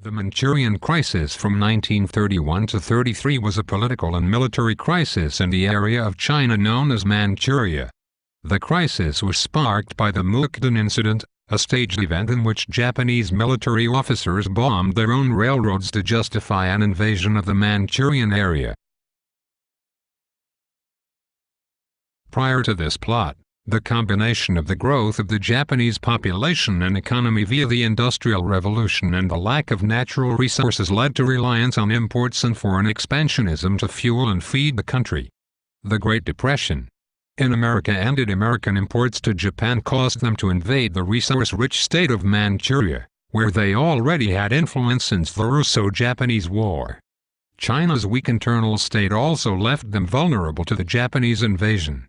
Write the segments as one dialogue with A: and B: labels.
A: The Manchurian crisis from 1931 to 33 was a political and military crisis in the area of China known as Manchuria. The crisis was sparked by the Mukden incident, a staged event in which Japanese military officers bombed their own railroads to justify an invasion of the Manchurian area. Prior to this plot, the combination of the growth of the Japanese population and economy via the Industrial Revolution and the lack of natural resources led to reliance on imports and foreign expansionism to fuel and feed the country. The Great Depression in America ended American imports to Japan caused them to invade the resource-rich state of Manchuria, where they already had influence since the Russo-Japanese War. China's weak internal state also left them vulnerable to the Japanese invasion.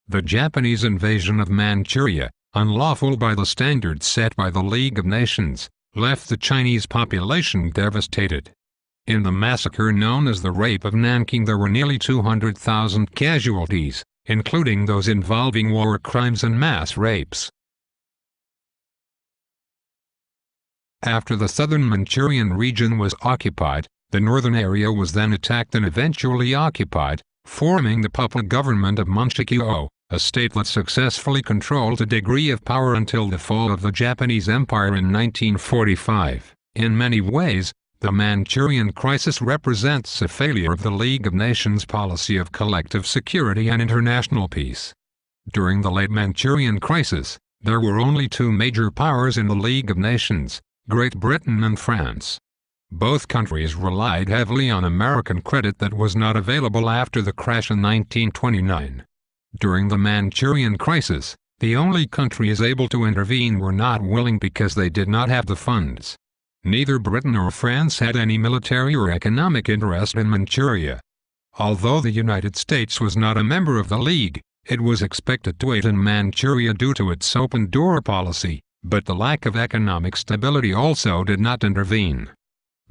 A: The Japanese invasion of Manchuria, unlawful by the standards set by the League of Nations, left the Chinese population devastated. In the massacre known as the Rape of Nanking there were nearly 200,000 casualties, including those involving war crimes and mass rapes. After the southern Manchurian region was occupied, the northern area was then attacked and eventually occupied, forming the puppet government of Manchukuo, a state that successfully controlled a degree of power until the fall of the Japanese Empire in 1945. In many ways, the Manchurian crisis represents a failure of the League of Nations policy of collective security and international peace. During the late Manchurian crisis, there were only two major powers in the League of Nations, Great Britain and France. Both countries relied heavily on American credit that was not available after the crash in 1929. During the Manchurian crisis, the only countries able to intervene were not willing because they did not have the funds. Neither Britain or France had any military or economic interest in Manchuria. Although the United States was not a member of the League, it was expected to aid in Manchuria due to its open-door policy, but the lack of economic stability also did not intervene.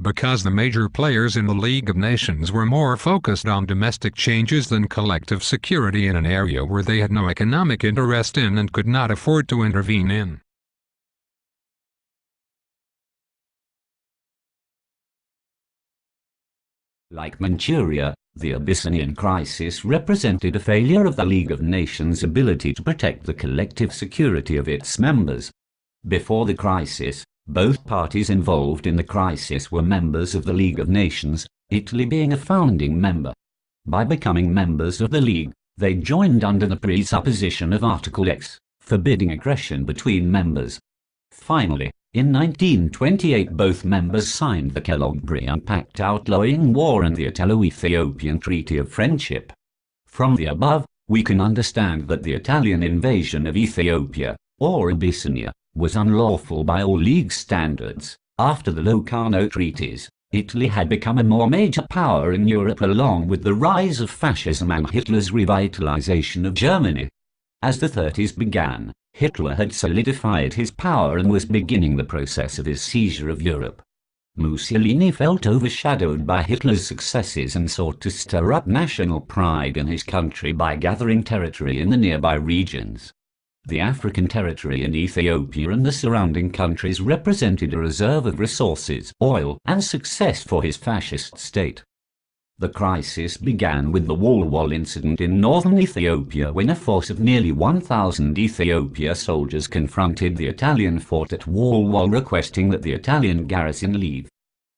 A: Because the major players in the League of Nations were more focused on domestic changes than collective security in an area where they had no economic interest in and could not afford to intervene in.
B: Like Manchuria, the Abyssinian crisis represented a failure of the League of Nations' ability to protect the collective security of its members. Before the crisis, both parties involved in the crisis were members of the League of Nations, Italy being a founding member. By becoming members of the League, they joined under the presupposition of Article X, forbidding aggression between members. Finally, in 1928 both members signed the Kellogg-Briand Pact outlawing war and the Italo-Ethiopian Treaty of Friendship. From the above, we can understand that the Italian invasion of Ethiopia, or Abyssinia, was unlawful by all League standards. After the Locarno treaties, Italy had become a more major power in Europe along with the rise of fascism and Hitler's revitalization of Germany. As the 30s began, Hitler had solidified his power and was beginning the process of his seizure of Europe. Mussolini felt overshadowed by Hitler's successes and sought to stir up national pride in his country by gathering territory in the nearby regions. The African territory in Ethiopia and the surrounding countries represented a reserve of resources, oil, and success for his fascist state. The crisis began with the Wall incident in northern Ethiopia when a force of nearly 1,000 Ethiopia soldiers confronted the Italian fort at Wall requesting that the Italian garrison leave.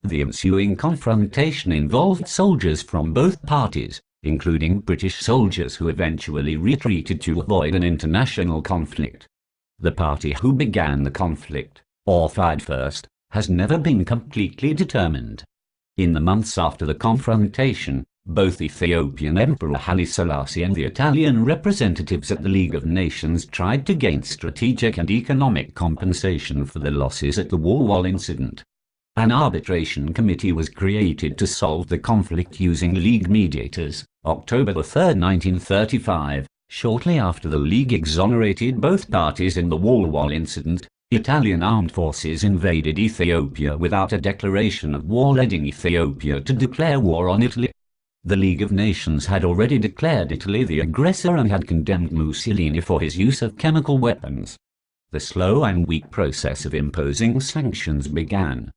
B: The ensuing confrontation involved soldiers from both parties, including British soldiers who eventually retreated to avoid an international conflict. The party who began the conflict, or fired first, has never been completely determined. In the months after the confrontation, both Ethiopian Emperor Haile Selassie and the Italian representatives at the League of Nations tried to gain strategic and economic compensation for the losses at the Wall incident. An arbitration committee was created to solve the conflict using League mediators. October 3, 1935, shortly after the League exonerated both parties in the Wall incident, Italian armed forces invaded Ethiopia without a declaration of war, leading Ethiopia to declare war on Italy. The League of Nations had already declared Italy the aggressor and had condemned Mussolini for his use of chemical weapons. The slow and weak process of imposing sanctions began.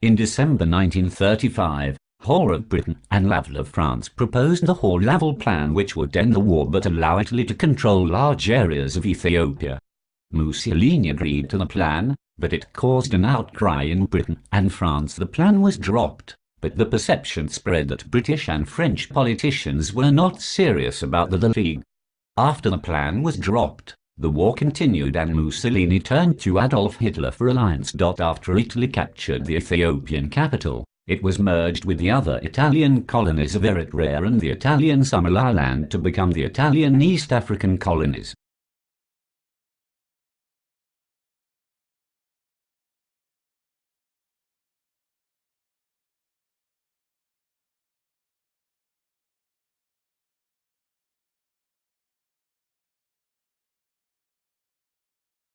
B: In December 1935, Hoare of Britain and Laval of France proposed the Hoare-Laval Plan, which would end the war but allow Italy to control large areas of Ethiopia. Mussolini agreed to the plan, but it caused an outcry in Britain and France. The plan was dropped, but the perception spread that British and French politicians were not serious about the League. After the plan was dropped, the war continued and Mussolini turned to Adolf Hitler for alliance. After Italy captured the Ethiopian capital, it was merged with the other Italian colonies of Eritrea and the Italian Somaliland to become the Italian East African colonies.